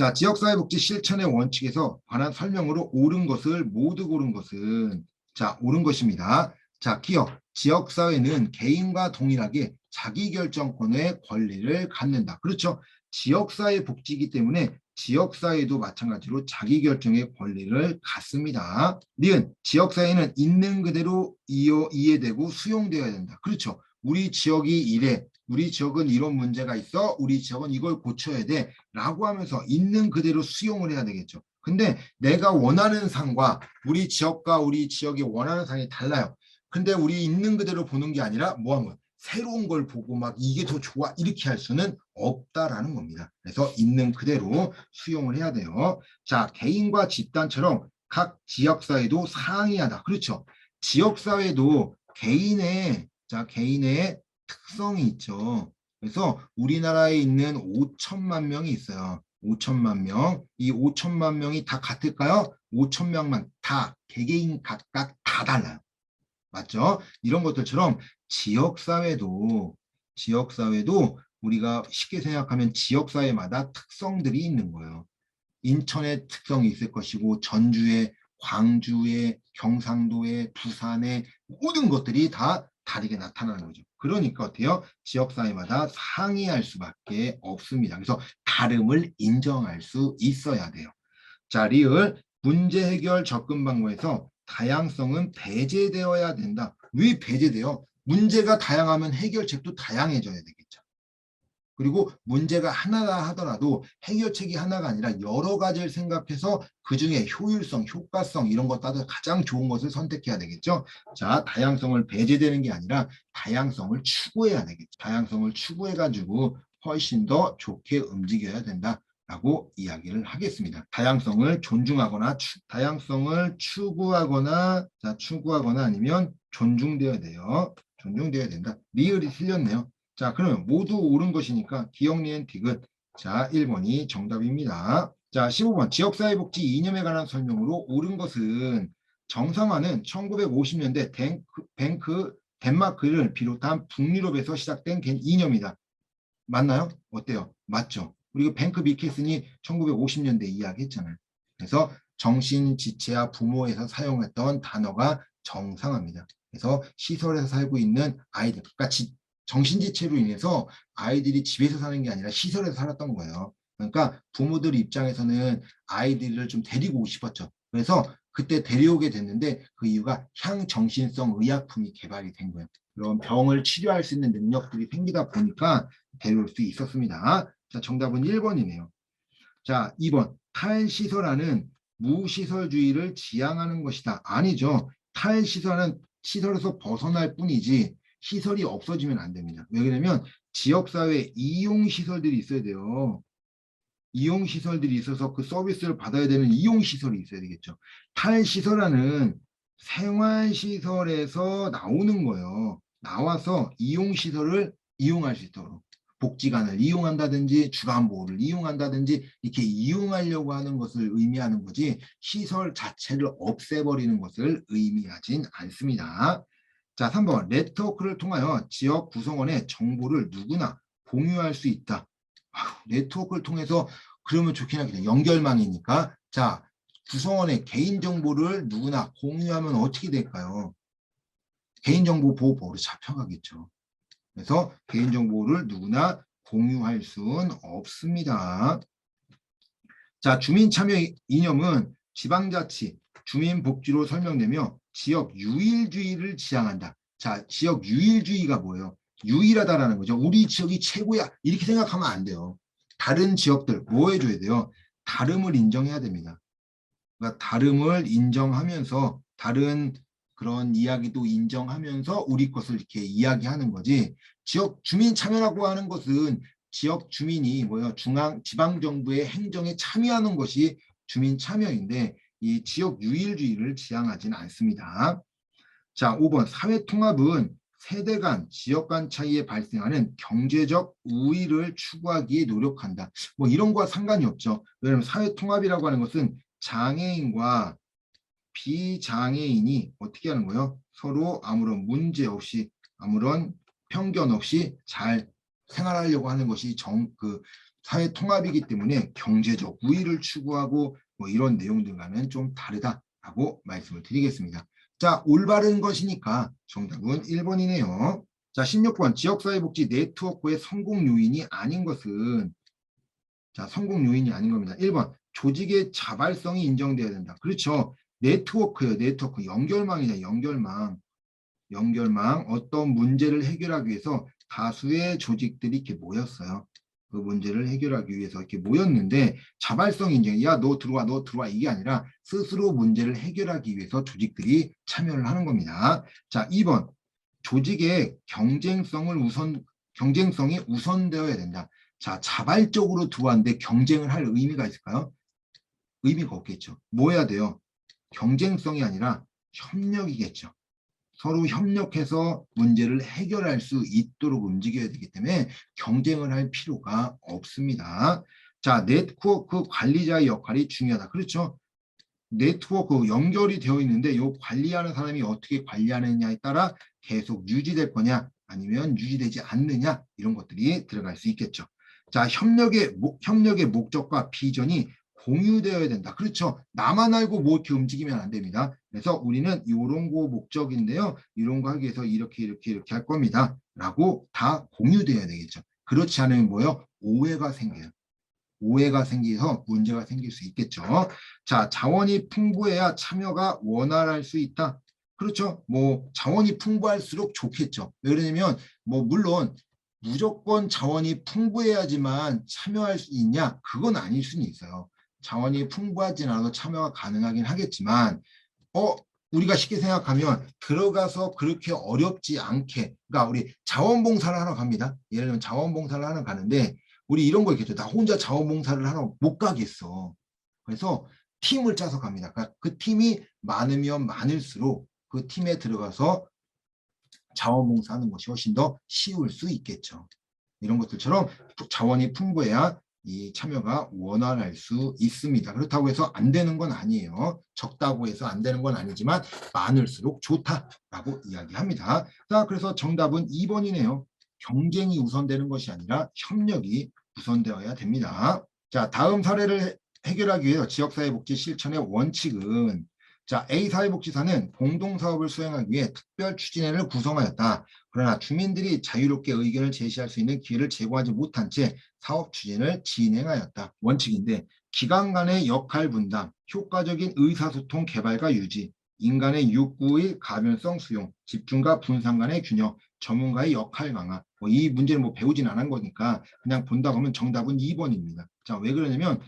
자, 지역사회복지 실천의 원칙에서 관한 설명으로 옳은 것을 모두 고른 것은 자, 옳은 것입니다. 자, 기억, 지역사회는 개인과 동일하게 자기결정권의 권리를 갖는다. 그렇죠. 지역사회 복지이기 때문에 지역사회도 마찬가지로 자기결정의 권리를 갖습니다. 니은, 지역사회는 있는 그대로 이해되고 수용되어야 된다. 그렇죠. 우리 지역이 이래, 우리 지역은 이런 문제가 있어, 우리 지역은 이걸 고쳐야 돼 라고 하면서 있는 그대로 수용을 해야 되겠죠. 근데 내가 원하는 상과 우리 지역과 우리 지역이 원하는 상이 달라요. 근데 우리 있는 그대로 보는 게 아니라 뭐하면 새로운 걸 보고 막 이게 더 좋아 이렇게 할 수는 없다라는 겁니다. 그래서 있는 그대로 수용을 해야 돼요. 자, 개인과 집단처럼 각 지역사회도 상이하다. 그렇죠. 지역사회도 개인의 특성이 있죠. 그래서 우리나라에 있는 5천만 명이 있어요. 5천만 명. 이 5천만 명이 다 같을까요? 5천 명만 다 개개인 각각 다 달라요. 맞죠? 이런 것들처럼 지역사회도 우리가 쉽게 생각하면 지역사회마다 특성들이 있는 거예요. 인천의 특성이 있을 것이고 전주의, 광주의, 경상도의, 부산의 모든 것들이 다 다르게 나타나는 거죠. 그러니까 어때요? 지역사회마다 상이할 수밖에 없습니다. 그래서 다름을 인정할 수 있어야 돼요. 자, 리을 문제 해결 접근 방법에서 다양성은 배제되어야 된다. 왜 배제돼요? 문제가 다양하면 해결책도 다양해져야 되겠죠. 그리고 문제가 하나다 하더라도 해결책이 하나가 아니라 여러 가지를 생각해서 그중에 효율성, 효과성 이런 것 따져 가장 좋은 것을 선택해야 되겠죠. 자, 다양성을 배제되는 게 아니라 다양성을 추구해야 되겠죠. 다양성을 추구해가지고 훨씬 더 좋게 움직여야 된다. 라고 이야기를 하겠습니다. 다양성을 존중하거나 다양성을 추구하거나 아니면 존중되어야 돼요. 존중되어야 된다. 리을이 틀렸네요. 자, 그러면 모두 옳은 것이니까 기억, 니은, 디귿. 자, 1번이 정답입니다. 자, 15번 지역사회복지 이념에 관한 설명으로 옳은 것은 정상화는 1950년대 덴마크를 비롯한 북유럽에서 시작된 이념이다. 맞나요? 어때요? 맞죠? 그리고 뱅크 비케슨이 1950년대 이야기했잖아요. 그래서 정신지체와 부모에서 사용했던 단어가 정상화입니다. 그래서 시설에서 살고 있는 아이들, 그러니까 정신지체로 인해서 아이들이 집에서 사는 게 아니라 시설에서 살았던 거예요. 그러니까 부모들 입장에서는 아이들을 좀 데리고 오고 싶었죠. 그래서 그때 데려오게 됐는데 그 이유가 향정신성 의약품이 개발이 된 거예요. 그런 병을 치료할 수 있는 능력들이 생기다 보니까 데려올 수 있었습니다. 자, 정답은 1번이네요. 자, 2번. 탈시설화는 무시설주의를 지향하는 것이다. 아니죠. 탈시설은 시설에서 벗어날 뿐이지 시설이 없어지면 안 됩니다. 왜 그러냐면 지역사회에 이용시설들이 있어야 돼요. 이용시설들이 있어서 그 서비스를 받아야 되는 이용시설이 있어야 되겠죠. 탈시설화는 생활시설에서 나오는 거예요. 나와서 이용시설을 이용할 수 있도록. 복지관을 이용한다든지 주간보호를 이용한다든지 이렇게 이용하려고 하는 것을 의미하는 거지 시설 자체를 없애버리는 것을 의미하진 않습니다. 자, 3번 네트워크를 통하여 지역 구성원의 정보를 누구나 공유할 수 있다. 네트워크를 통해서 그러면 좋긴 하겠네. 연결망이니까. 자, 구성원의 개인정보를 누구나 공유하면 어떻게 될까요? 개인정보보호법으로 잡혀가겠죠. 그래서 개인정보를 누구나 공유할 수는 없습니다. 자, 주민참여 이념은 지방자치, 주민복지로 설명되며 지역 유일주의를 지향한다. 자, 지역 유일주의가 뭐예요? 유일하다라는 거죠. 우리 지역이 최고야. 이렇게 생각하면 안 돼요. 다른 지역들 뭐 해줘야 돼요? 다름을 인정해야 됩니다. 그러니까 다름을 인정하면서 다른 그런 이야기도 인정하면서 우리 것을 이렇게 이야기하는 거지. 지역 주민 참여라고 하는 것은 지역 주민이 뭐예요? 지방 정부의 행정에 참여하는 것이 주민 참여인데 이 지역 유일주의를 지향하지는 않습니다. 자, 5번 사회통합은 세대 간, 지역 간 차이에 발생하는 경제적 우위를 추구하기에 노력한다. 뭐 이런 거와 상관이 없죠. 왜냐하면 사회통합이라고 하는 것은 장애인과 비장애인이 어떻게 하는 거예요? 서로 아무런 문제 없이 아무런 편견 없이 잘 생활하려고 하는 것이 사회 통합이기 때문에 경제적 우위를 추구하고 뭐 이런 내용들과는 좀 다르다라고 말씀을 드리겠습니다. 자, 올바른 것이니까 정답은 1번이네요. 자, 16번 지역사회복지 네트워크의 성공 요인이 아닌 것은 자, 성공 요인이 아닌 겁니다. 1번 조직의 자발성이 인정돼야 된다. 그렇죠. 네트워크요. 네트워크. 연결망이다. 연결망. 어떤 문제를 해결하기 위해서 다수의 조직들이 이렇게 모였어요. 그 문제를 해결하기 위해서 이렇게 모였는데 자발성 인정. 야, 너 들어와, 너 들어와. 이게 아니라 스스로 문제를 해결하기 위해서 조직들이 참여를 하는 겁니다. 자, 2번 조직의 경쟁성이 우선되어야 된다. 자, 자발적으로 들어왔는데 경쟁을 할 의미가 있을까요? 의미가 없겠죠. 뭐 해야 돼요? 경쟁성이 아니라 협력이겠죠. 서로 협력해서 문제를 해결할 수 있도록 움직여야 되기 때문에 경쟁을 할 필요가 없습니다. 자, 네트워크 관리자의 역할이 중요하다. 그렇죠? 네트워크 연결이 되어 있는데 이 관리하는 사람이 어떻게 관리하느냐에 따라 계속 유지될 거냐 아니면 유지되지 않느냐 이런 것들이 들어갈 수 있겠죠. 자, 협력의 목적과 비전이 공유되어야 된다. 그렇죠. 나만 알고 뭐 이렇게 움직이면 안 됩니다. 그래서 우리는 이런 거 목적인데요. 이런 거 하기 위해서 이렇게 할 겁니다. 라고 다 공유되어야 되겠죠. 그렇지 않으면 뭐요? 오해가 생겨요. 오해가 생겨서 문제가 생길 수 있겠죠. 자, 자원이 풍부해야 참여가 원활할 수 있다. 그렇죠. 뭐 자원이 풍부할수록 좋겠죠. 왜 그러냐면 뭐 물론 무조건 자원이 풍부해야지만 참여할 수 있냐? 그건 아닐 수는 있어요. 자원이 풍부하지 않아도 참여가 가능하긴 하겠지만 우리가 쉽게 생각하면 들어가서 그렇게 어렵지 않게 그러니까 우리 자원봉사를 하러 갑니다. 예를 들면 자원봉사를 하러 가는데 우리 이런 거 있겠죠. 나 혼자 자원봉사를 하러 못 가겠어. 그래서 팀을 짜서 갑니다. 그러니까 그 팀이 많으면 많을수록 그 팀에 들어가서 자원봉사하는 것이 훨씬 더 쉬울 수 있겠죠. 이런 것들처럼 자원이 풍부해야 이 참여가 원활할 수 있습니다. 그렇다고 해서 안 되는 건 아니에요. 적다고 해서 안 되는 건 아니지만 많을수록 좋다라고 이야기합니다. 자, 그래서 정답은 2번이네요. 경쟁이 우선되는 것이 아니라 협력이 우선되어야 됩니다. 자, 다음 사례를 해결하기 위해 지역사회복지 실천의 원칙은 자, A사회복지사는 공동사업을 수행하기 위해 특별 추진회를 구성하였다. 그러나 주민들이 자유롭게 의견을 제시할 수 있는 기회를 제공하지 못한 채 사업 추진을 진행하였다. 원칙인데 기관 간의 역할 분담, 효과적인 의사소통 개발과 유지, 인간의 욕구의 가변성 수용, 집중과 분산 간의 균형, 전문가의 역할 강화. 이 문제는 뭐 배우진 않은 거니까 그냥 본다고 하면 정답은 2번입니다. 자, 왜 그러냐면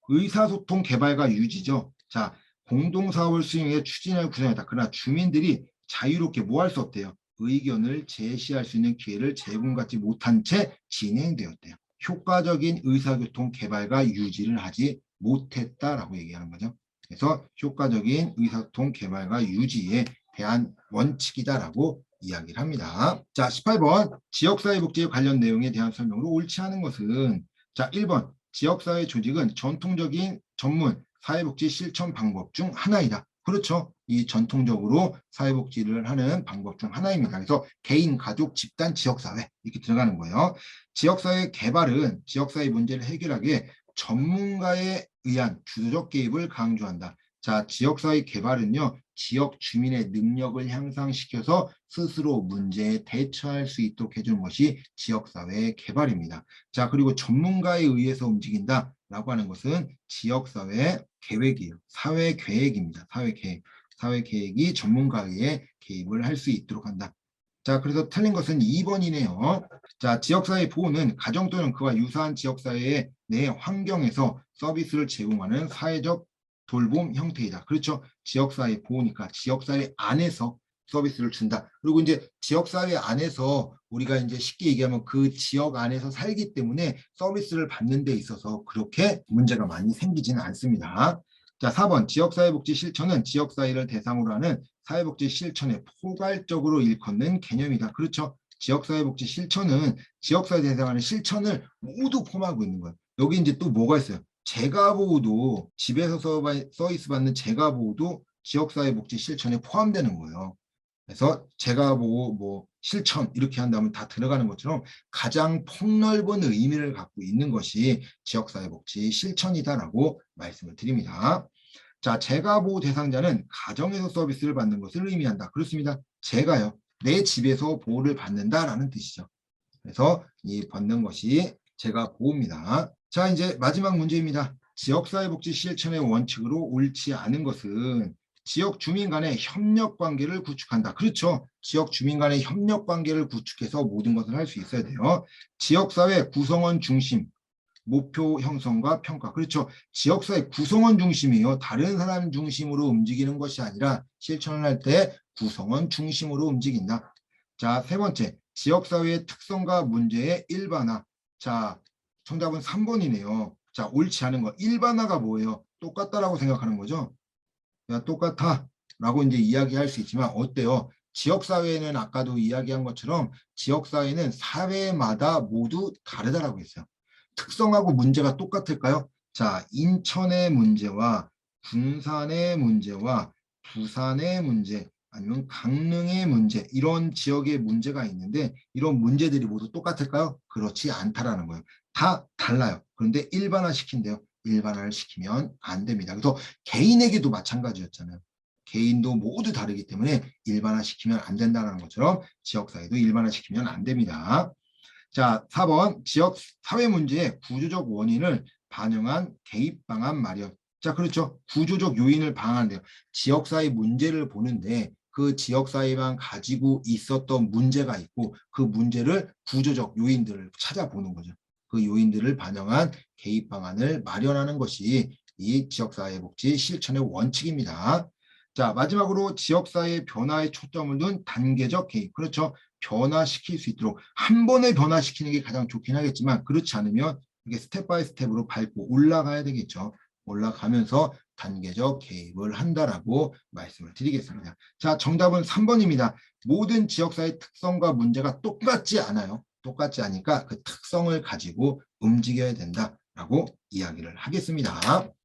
의사소통 개발과 유지죠. 자, 공동사업을 수행해 추진을 구성했다. 그러나 주민들이 자유롭게 뭐 할 수 없대요. 의견을 제시할 수 있는 기회를 제공받지 못한 채 진행되었대요. 효과적인 의사소통 개발과 유지를 하지 못했다라고 얘기하는 거죠. 그래서 효과적인 의사소통 개발과 유지에 대한 원칙이다라고 이야기를 합니다. 자, 18번 지역사회복지 관련 내용에 대한 설명으로 옳지 않은 것은 자, 1번 지역사회 조직은 전통적인 전문 사회복지 실천 방법 중 하나이다. 그렇죠. 이 전통적으로 사회복지를 하는 방법 중 하나입니다. 그래서 개인, 가족, 집단, 지역사회 이렇게 들어가는 거예요. 지역사회 개발은 지역사회 문제를 해결하기 위해 전문가에 의한 주도적 개입을 강조한다. 자, 지역사회 개발은요. 지역 주민의 능력을 향상시켜서 스스로 문제에 대처할 수 있도록 해주는 것이 지역사회 개발입니다. 자, 그리고 전문가에 의해서 움직인다. 라고 하는 것은 지역사회 계획이에요. 사회계획입니다. 사회계획. 사회계획이 전문가의 개입을 할 수 있도록 한다. 자, 그래서 틀린 것은 2번이네요. 자, 지역사회 보호는 가정 또는 그와 유사한 지역사회의 내 환경에서 서비스를 제공하는 사회적 돌봄 형태이다. 그렇죠. 지역사회 보호니까 지역사회 안에서 서비스를 준다. 그리고 이제 지역사회 안에서 우리가 이제 쉽게 얘기하면 그 지역 안에서 살기 때문에 서비스를 받는 데 있어서 그렇게 문제가 많이 생기지는 않습니다. 자, 4번 지역사회복지 실천은 지역사회를 대상으로 하는 사회복지 실천에 포괄적으로 일컫는 개념이다. 그렇죠. 지역사회복지 실천은 지역사회 대상으로 하는 실천을 모두 포함하고 있는 거예요. 여기 이제 또 뭐가 있어요? 재가보호도 집에서 서비스 받는 재가보호도 지역사회복지 실천에 포함되는 거예요. 그래서 재가보호, 뭐 실천 이렇게 한다면 다 들어가는 것처럼 가장 폭넓은 의미를 갖고 있는 것이 지역사회복지 실천이다라고 말씀을 드립니다. 자, 제가 보호 대상자는 가정에서 서비스를 받는 것을 의미한다. 그렇습니다. 제가요. 내 집에서 보호를 받는다라는 뜻이죠. 그래서 이 받는 것이 제가 보호입니다. 자, 이제 마지막 문제입니다. 지역사회복지 실천의 원칙으로 옳지 않은 것은 지역 주민 간의 협력 관계를 구축한다. 그렇죠. 지역 주민 간의 협력 관계를 구축해서 모든 것을 할 수 있어야 돼요. 지역사회 구성원 중심, 목표 형성과 평가. 그렇죠. 지역사회 구성원 중심이에요. 다른 사람 중심으로 움직이는 것이 아니라 실천을 할 때 구성원 중심으로 움직인다. 자, 세 번째. 지역사회의 특성과 문제의 일반화. 자, 정답은 3번이네요. 자, 옳지 않은 거. 일반화가 뭐예요? 똑같다라고 생각하는 거죠. 야, 똑같아 라고 이제 이야기할 수 있지만 어때요? 지역사회는 아까도 이야기한 것처럼 지역사회는 사회마다 모두 다르다라고 했어요. 특성하고 문제가 똑같을까요? 자, 인천의 문제와 군산의 문제와 부산의 문제 아니면 강릉의 문제 이런 지역의 문제가 있는데 이런 문제들이 모두 똑같을까요? 그렇지 않다라는 거예요. 다 달라요. 그런데 일반화 시킨대요. 일반화를 시키면 안 됩니다. 그래서 개인에게도 마찬가지였잖아요. 개인도 모두 다르기 때문에 일반화 시키면 안 된다는 것처럼 지역사회도 일반화 시키면 안 됩니다. 자, 4번 지역 사회 문제의 구조적 원인을 반영한 개입 방안 마련. 자, 그렇죠. 구조적 요인을 방한대요. 지역사회 문제를 보는데 그 지역사회만 가지고 있었던 문제가 있고 그 문제를 구조적 요인들을 찾아보는 거죠. 그 요인들을 반영한 개입 방안을 마련하는 것이 이 지역사회복지 실천의 원칙입니다. 자, 마지막으로 지역사회 변화에 초점을 둔 단계적 개입. 그렇죠. 변화시킬 수 있도록 한 번에 변화시키는 게 가장 좋긴 하겠지만 그렇지 않으면 이게 스텝 바이 스텝으로 밟고 올라가야 되겠죠. 올라가면서 단계적 개입을 한다라고 말씀을 드리겠습니다. 자, 정답은 3번입니다. 모든 지역사회 특성과 문제가 똑같지 않아요. 똑같지 않으니까 그 특성을 가지고 움직여야 된다라고 이야기를 하겠습니다.